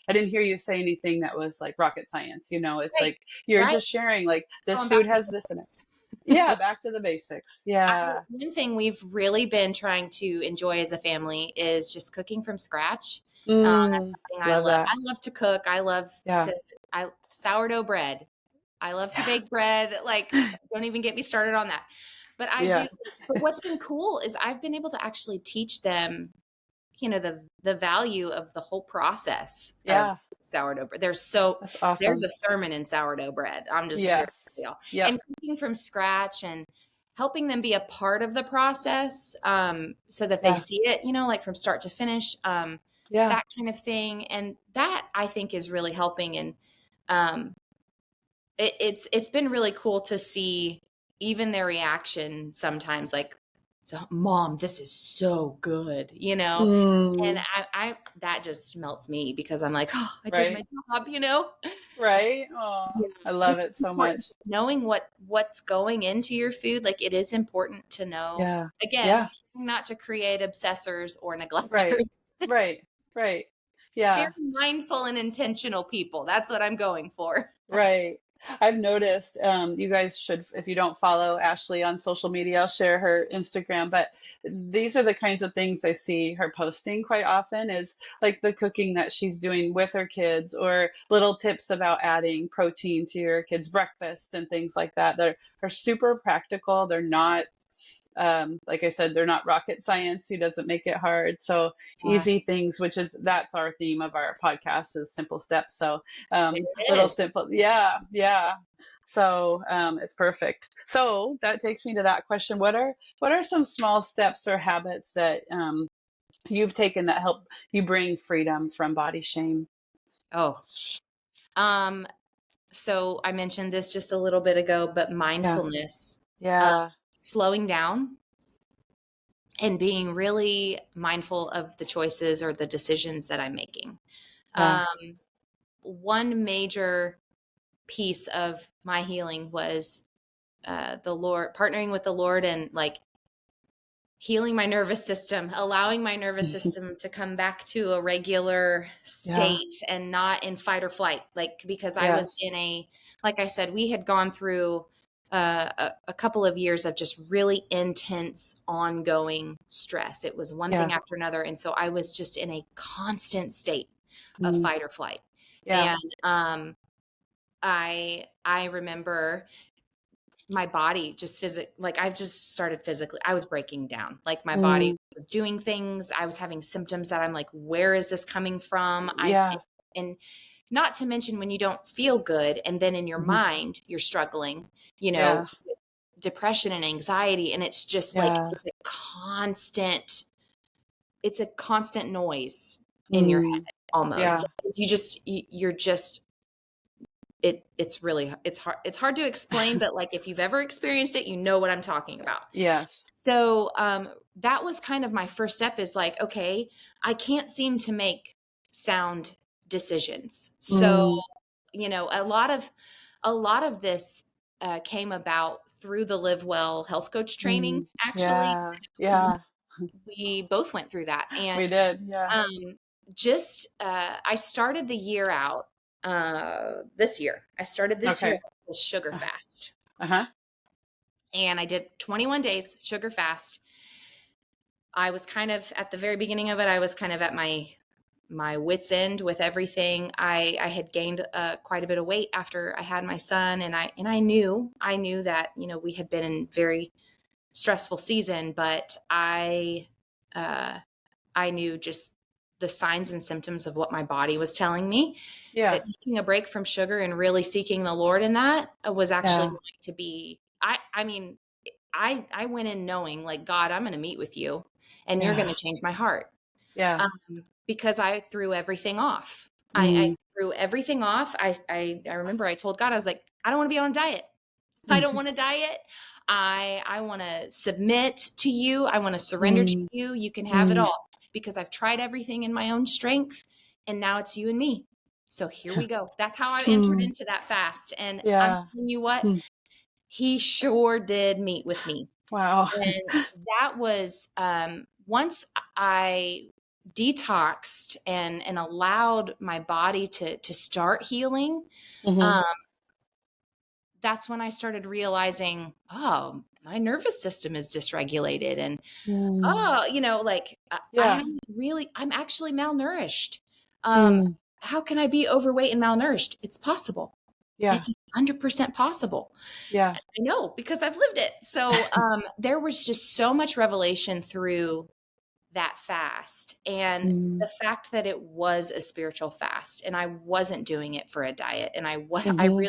Speaker 1: I didn't hear you say anything that was like rocket science. It's
Speaker 2: Right,
Speaker 1: like you're
Speaker 2: right.
Speaker 1: just sharing like this
Speaker 2: Going back
Speaker 1: food
Speaker 2: to
Speaker 1: has this in it. Yeah, back to the basics. Yeah.
Speaker 2: one thing we've really been trying to enjoy as a family is just cooking from scratch. That's
Speaker 1: Mm,
Speaker 2: something I
Speaker 1: love
Speaker 2: love.
Speaker 1: that.
Speaker 2: I love to cook. I love
Speaker 1: Yeah.
Speaker 2: to I sourdough bread. I love to bake
Speaker 1: Yes.
Speaker 2: bread. Like, don't even get me started on that. But I do.
Speaker 1: Yeah.
Speaker 2: But what's been cool is I've been able to actually teach them, the value of the whole process of
Speaker 1: Yeah.
Speaker 2: sourdough bread.
Speaker 1: That's
Speaker 2: There's
Speaker 1: awesome.
Speaker 2: a sermon in sourdough bread. I'm just here to
Speaker 1: Yes.
Speaker 2: tell y'all.
Speaker 1: Yep.
Speaker 2: And cooking from scratch helping them be a part of the process, so that they
Speaker 1: Yeah.
Speaker 2: see it, like from start to finish,
Speaker 1: Yeah.
Speaker 2: that kind of thing. And that I think is really helping. And um, it's been really cool to see even their reaction sometimes, like, so, Mom, this is so good, and
Speaker 1: Mm,
Speaker 2: I that just melts me, because I'm like, oh, I did my
Speaker 1: right.
Speaker 2: job.
Speaker 1: Right. Oh,
Speaker 2: Yeah,
Speaker 1: I love
Speaker 2: just
Speaker 1: it so
Speaker 2: important.
Speaker 1: much.
Speaker 2: Knowing what's going into your food, like, it is important to know.
Speaker 1: Yeah.
Speaker 2: Again,
Speaker 1: Yeah.
Speaker 2: not to create obsessors or
Speaker 1: Right.
Speaker 2: neglectors.
Speaker 1: Right. Right.
Speaker 2: Very
Speaker 1: Yeah.
Speaker 2: mindful and intentional people. That's what I'm going for.
Speaker 1: Right. I've noticed, you guys should, if you don't follow Ashley on social media, I'll share her Instagram. But these are the kinds of things I see her posting quite often, is like the cooking that she's doing with her kids, or little tips about adding protein to your kids' breakfast and things like that. They're are super practical. They're not, like I said, they're not rocket science. Who doesn't make it hard? So
Speaker 2: Yeah,
Speaker 1: easy things, which is that's our theme of our podcast, is simple steps. So
Speaker 2: there it
Speaker 1: little
Speaker 2: is.
Speaker 1: simple, yeah, yeah. So it's perfect. So that takes me to that question: what are some small steps or habits that you've taken that help you bring freedom from body shame?
Speaker 2: Oh, um, so I mentioned this just a little bit ago, but
Speaker 1: Yeah,
Speaker 2: mindfulness, uh,
Speaker 1: yeah,
Speaker 2: slowing down and being really mindful of the choices or the decisions that I'm making.
Speaker 1: yeah,
Speaker 2: Um, One major piece of my healing was the Lord, partnering with the Lord, and like healing my nervous system, allowing my nervous system to come back to a regular
Speaker 1: yeah,
Speaker 2: state and not in fight or flight. Like, because I was
Speaker 1: yes,
Speaker 2: in like I said, we had gone through a couple of years of just really intense, ongoing stress. It was one thing
Speaker 1: yeah,
Speaker 2: after another. And so I was just in a constant state of
Speaker 1: mm,
Speaker 2: fight or flight.
Speaker 1: yeah,
Speaker 2: And I remember my body just like, I've just started physically, I was breaking down. Like, my body
Speaker 1: mm,
Speaker 2: was doing things. I was having symptoms that I'm like, where is this coming from?
Speaker 1: yeah,
Speaker 2: And not to mention, when you don't feel good and then in your
Speaker 1: mhm,
Speaker 2: mind you're struggling,
Speaker 1: yeah,
Speaker 2: with depression and anxiety. And it's just like,
Speaker 1: yeah,
Speaker 2: it's a constant noise in your
Speaker 1: mm,
Speaker 2: head almost.
Speaker 1: yeah,
Speaker 2: You're just, it's really, it's hard to explain, but like, if you've ever experienced it, you know what I'm talking about.
Speaker 1: yes,
Speaker 2: So that was kind of my first step, is like, okay, I can't seem to make sound decisions. So,
Speaker 1: mm,
Speaker 2: a lot of this came about through the Live Well health coach training.
Speaker 1: mm,
Speaker 2: Actually,
Speaker 1: yeah, yeah,
Speaker 2: we both went through that. And
Speaker 1: we did, yeah,
Speaker 2: um, I started the year out this year. I started this year
Speaker 1: okay,
Speaker 2: with sugar
Speaker 1: uh-huh,
Speaker 2: fast,
Speaker 1: uh-huh,
Speaker 2: and I did 21 days sugar fast. I was kind of at the very beginning of it. I was kind of at my wits end with everything. I had gained quite a bit of weight after I had my son, and I knew that we had been in very stressful season, but uh, I knew just the signs and symptoms of what my body was telling me,
Speaker 1: yeah,
Speaker 2: that taking a break from sugar and really seeking the Lord in that was actually
Speaker 1: yeah,
Speaker 2: going to be. I mean, I went in knowing, like, God, I'm going to meet with you, and you're going
Speaker 1: yeah,
Speaker 2: to change my heart,
Speaker 1: yeah,
Speaker 2: because I threw everything off. I
Speaker 1: mm,
Speaker 2: threw everything off. I remember I told God, I was like, I don't want to be on a diet. I don't
Speaker 1: mhm,
Speaker 2: want to diet. I want to submit to you. I want to surrender to
Speaker 1: mm,
Speaker 2: you. You can have it
Speaker 1: mm,
Speaker 2: all, because I've tried everything in my own strength, and now it's you and me. So here we go. That's how I entered
Speaker 1: mm,
Speaker 2: into that fast. And I'm
Speaker 1: yeah,
Speaker 2: telling you what,
Speaker 1: mm,
Speaker 2: he sure did meet with me.
Speaker 1: wow,
Speaker 2: And that was, once I detoxed and allowed my body to start healing.
Speaker 1: hmm,
Speaker 2: Um, that's when I started realizing, oh, my nervous system is dysregulated. And,
Speaker 1: mm,
Speaker 2: oh, like,
Speaker 1: yeah,
Speaker 2: I'm actually malnourished. Um,
Speaker 1: mm,
Speaker 2: how can I be overweight and malnourished? It's possible.
Speaker 1: yeah,
Speaker 2: It's 100% possible.
Speaker 1: yeah,
Speaker 2: I know, because I've lived it. So there was just so much revelation through that fast. And
Speaker 1: mm,
Speaker 2: the fact that it was a spiritual fast, and I wasn't doing it for a diet. And
Speaker 1: hmm,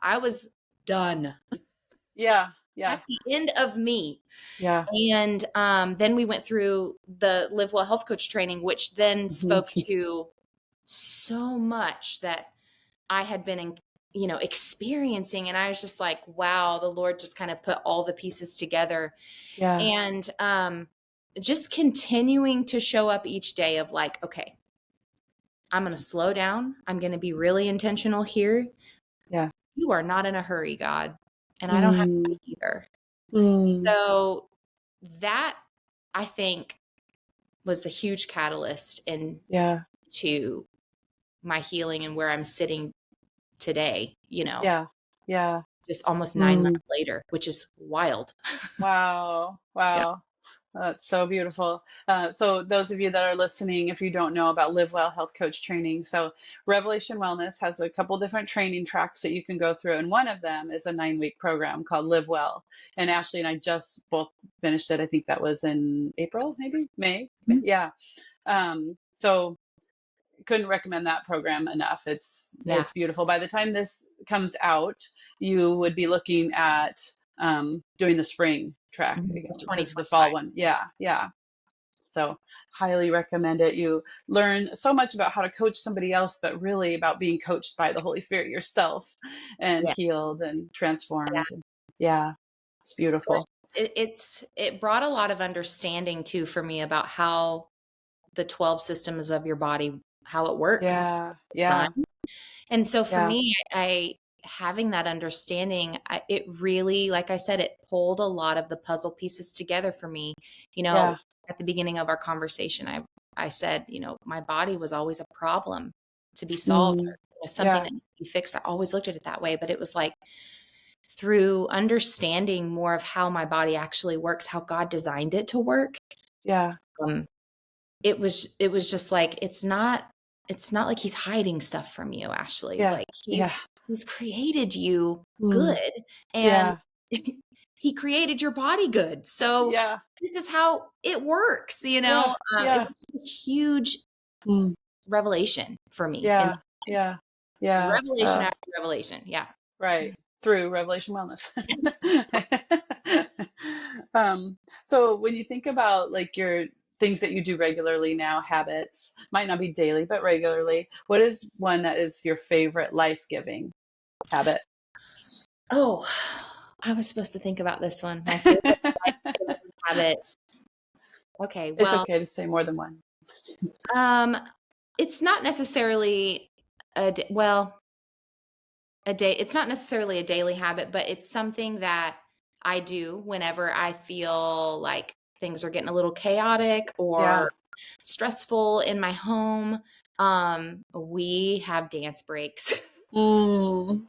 Speaker 2: I was done.
Speaker 1: yeah, Yeah.
Speaker 2: at the end of me.
Speaker 1: Yeah.
Speaker 2: And then we went through the Live Well Health Coach training, which then spoke
Speaker 1: Mhm.
Speaker 2: to so much that I had been experiencing. And I was just like, wow, the Lord just kind of put all the pieces together.
Speaker 1: Yeah.
Speaker 2: And just continuing to show up each day of like, okay, I'm going to slow down. I'm going to be really intentional here.
Speaker 1: Yeah.
Speaker 2: You are not in a hurry, God. And I don't have to
Speaker 1: Mm.
Speaker 2: be either.
Speaker 1: Mm.
Speaker 2: So that, I think, was a huge catalyst
Speaker 1: Yeah.
Speaker 2: into my healing and where I'm sitting today,
Speaker 1: Yeah. Yeah.
Speaker 2: just almost 9
Speaker 1: Mm.
Speaker 2: months later, which is wild.
Speaker 1: Wow.
Speaker 2: Yeah.
Speaker 1: Wow. That's so beautiful. So those of you that are listening, if you don't know about Live Well Health Coach training, so Revelation Wellness has a couple different training tracks that you can go through, and one of them is a 9-week program called Live Well. And Ashley and I just both finished it. I think that was in April, maybe May.
Speaker 2: Mhm.
Speaker 1: Yeah. So couldn't recommend that program enough.
Speaker 2: Yeah.
Speaker 1: It's beautiful. By the time this comes out, you would be looking at doing the spring track
Speaker 2: Of
Speaker 1: because the
Speaker 2: 2025.
Speaker 1: fall one. Yeah, yeah. So highly recommend it. You learn so much about how to coach somebody else, but really about being coached by the Holy Spirit yourself and
Speaker 2: Yeah.
Speaker 1: healed and
Speaker 2: Yeah.
Speaker 1: transformed. Yeah, it's beautiful.
Speaker 2: It brought a lot of understanding too for me about how the 12 systems of your body, how it works.
Speaker 1: Yeah,
Speaker 2: Sun.
Speaker 1: yeah,
Speaker 2: And so for
Speaker 1: yeah,
Speaker 2: me, I having that understanding, it really, like I said, it pulled a lot of the puzzle pieces together for me. You know,
Speaker 1: yeah.
Speaker 2: at the beginning of our conversation, I said, my body was always a problem to be solved, or
Speaker 1: Mm,
Speaker 2: something
Speaker 1: yeah,
Speaker 2: that needed to be fixed. I always looked at it that way, but it was like through understanding more of how my body actually works, how God designed it to work.
Speaker 1: yeah,
Speaker 2: Um, it was just like it's not like he's hiding stuff from you, Ashley.
Speaker 1: yeah,
Speaker 2: Like
Speaker 1: yeah.
Speaker 2: he's created you
Speaker 1: Mm,
Speaker 2: good, and
Speaker 1: yeah,
Speaker 2: he created your body good. So
Speaker 1: yeah,
Speaker 2: this is how it works,
Speaker 1: yeah,
Speaker 2: it
Speaker 1: yeah.
Speaker 2: was a huge
Speaker 1: Mm,
Speaker 2: revelation for me, and
Speaker 1: yeah, yeah, yeah.
Speaker 2: revelation after revelation. Yeah.
Speaker 1: Right, through Revelation Wellness. So when you think about like your things that you do regularly now, habits, might not be daily, but regularly, what is one that is your favorite life-giving habit?
Speaker 2: Oh, I was supposed to think about this one. My favorite life-giving habit. Okay,
Speaker 1: It's
Speaker 2: well,
Speaker 1: okay to say more than one.
Speaker 2: um, it's not necessarily well, a day. It's not necessarily a daily habit, but it's something that I do whenever I feel like things are getting a little chaotic
Speaker 1: Yeah.
Speaker 2: or stressful in my home. We have dance breaks.
Speaker 1: Mm,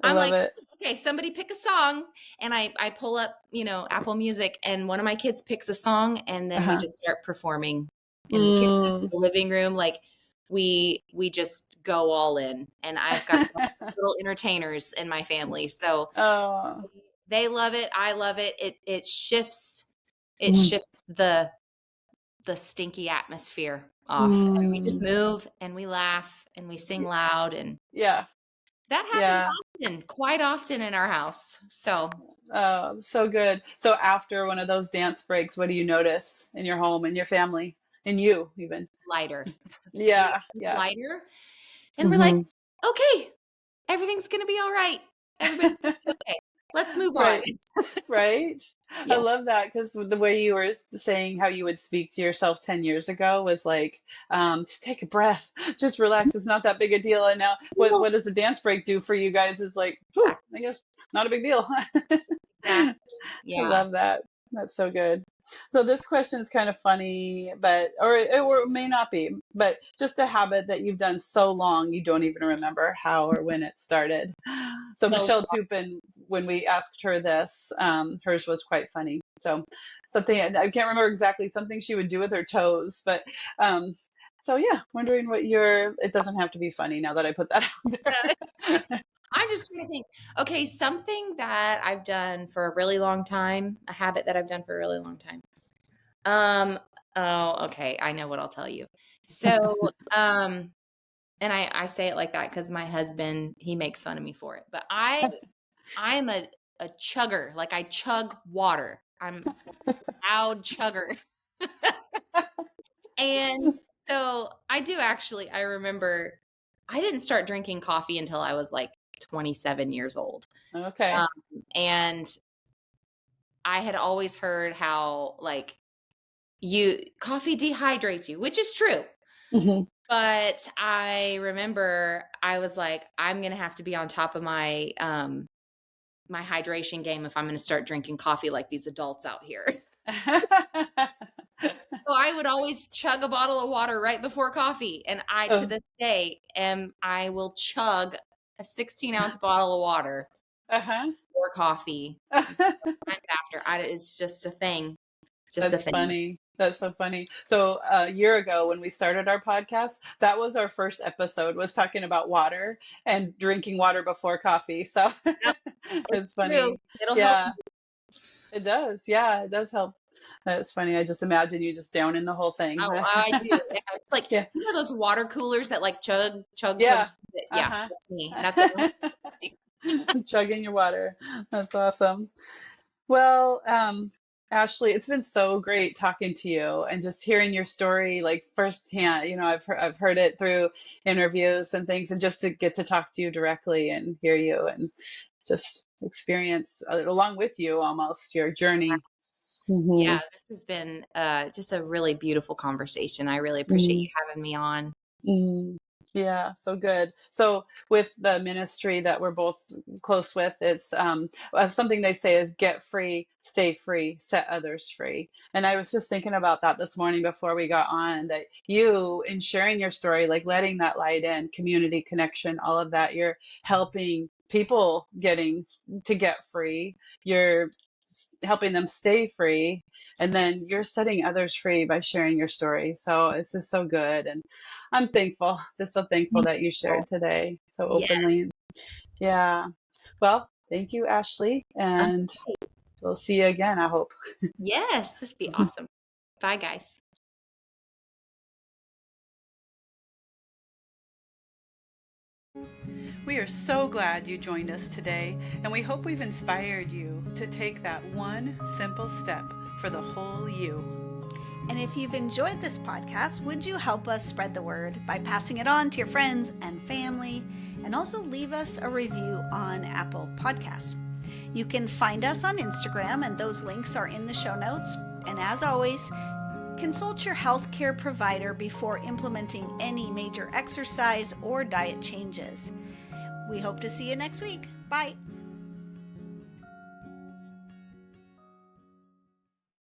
Speaker 1: I
Speaker 2: I'm
Speaker 1: love
Speaker 2: like,
Speaker 1: it.
Speaker 2: okay, somebody pick a song, and I pull up, Apple Music, and one of my kids picks a song, and then we
Speaker 1: Uh-huh.
Speaker 2: just start performing in the kitchen,
Speaker 1: Mm.
Speaker 2: the living room. Like we just go all in, and I've got little entertainers in my family, so
Speaker 1: Oh.
Speaker 2: they love it. I love it. It
Speaker 1: Mm.
Speaker 2: shifts the stinky atmosphere off, and we just
Speaker 1: Mm.
Speaker 2: move and we laugh and we sing loud, and
Speaker 1: Yeah.
Speaker 2: that happens
Speaker 1: Yeah.
Speaker 2: often, quite often in our house. So
Speaker 1: Oh, so good. So after one of those dance breaks, what do you notice in your home, in your family, in you even?
Speaker 2: lighter. We
Speaker 1: Yeah,
Speaker 2: get
Speaker 1: yeah.
Speaker 2: lighter, and we're like,
Speaker 1: Hmm.
Speaker 2: okay, everything's gonna be all right. Everybody's gonna be okay. Let's move on.
Speaker 1: Right, right. I
Speaker 2: Yeah.
Speaker 1: love that because the way you were saying how you would speak to yourself 10 years ago was like, just take a breath, just relax. It's not that big a deal. And now,
Speaker 2: No,
Speaker 1: what does a dance break do for you guys? Is like, whew, I guess not a big deal.
Speaker 2: exactly.
Speaker 1: I
Speaker 2: Yeah.
Speaker 1: love that. That's so good. So this question is kind of funny, but or it may not be, but just a habit that you've done so long you don't even remember how or when it started. So
Speaker 2: So
Speaker 1: Michelle Tupin, when we asked her this, hers was quite funny. So something I can't remember exactly something she would do with her toes, but um, so yeah, wondering what your. It doesn't have to be funny now that I put that out there.
Speaker 2: I'm just trying to think. Okay, something that I've done for a really long time, a habit that I've done for a really long time. Um, oh, okay, I know what I'll tell you. So, and I say it like that because my husband, he makes fun of me for it. But I'm a a chugger. Like I chug water. I'm a loud chugger. And so I remember I didn't start drinking coffee until I was like 27 years old.
Speaker 1: Okay.
Speaker 2: And I had always heard how like coffee dehydrates you, which is true.
Speaker 1: Mm-hmm.
Speaker 2: But I remember I was like, I'm going to have to be on top of my my hydration game if I'm going to start drinking coffee like these adults out here. So I would always chug a bottle of water right before coffee. And to this day, I will chug a 16-ounce bottle of water before coffee. Sometimes after. It's just a thing. Just
Speaker 1: That's
Speaker 2: a thing.
Speaker 1: funny. That's so funny. So a year ago when we started our podcast, that was our first episode, was talking about water and drinking water before coffee. So
Speaker 2: Yep,
Speaker 1: it's
Speaker 2: true.
Speaker 1: funny.
Speaker 2: It'll help.
Speaker 1: Yeah, it does. Yeah, it does help. That's funny. I just imagine you just downing the whole thing.
Speaker 2: Oh, I do. Yeah, it's like,
Speaker 1: Yeah.
Speaker 2: you know those water coolers that like chug.
Speaker 1: Yeah.
Speaker 2: Yeah, that's me. That's what
Speaker 1: Chugging your water. That's awesome. Well, Ashlee, it's been so great talking to you and just hearing your story like firsthand. You know, I've heard it through interviews and things, and just to get to talk to you directly and hear you and just experience along with you almost your journey. Mm-hmm.
Speaker 2: Yeah, this has been just a really beautiful conversation. I really appreciate you having me on.
Speaker 1: Mm. Yeah, so good. So with the ministry that we're both close with, it's something they say is get free, stay free, set others free. And I was just thinking about that this morning before we got on, that you, in sharing your story, like letting that light in, community connection, all of that, you're helping people get free. You're helping them stay free. And then you're setting others free by sharing your story. So it's just so good. And I'm thankful, just so thankful that you shared today so openly. Yeah. Well, thank you, Ashlee. And we'll see you again, I hope.
Speaker 2: Yes, this would be awesome. Bye, guys.
Speaker 1: We are so glad you joined us today, and we hope we've inspired you to take that one simple step for the whole you.
Speaker 3: And if you've enjoyed this podcast, would you help us spread the word by passing it on to your friends and family, and also leave us a review on Apple Podcasts. You can find us on Instagram, and those links are in the show notes. And as always, consult your healthcare provider before implementing any major exercise or diet changes. We hope to see you next week. Bye.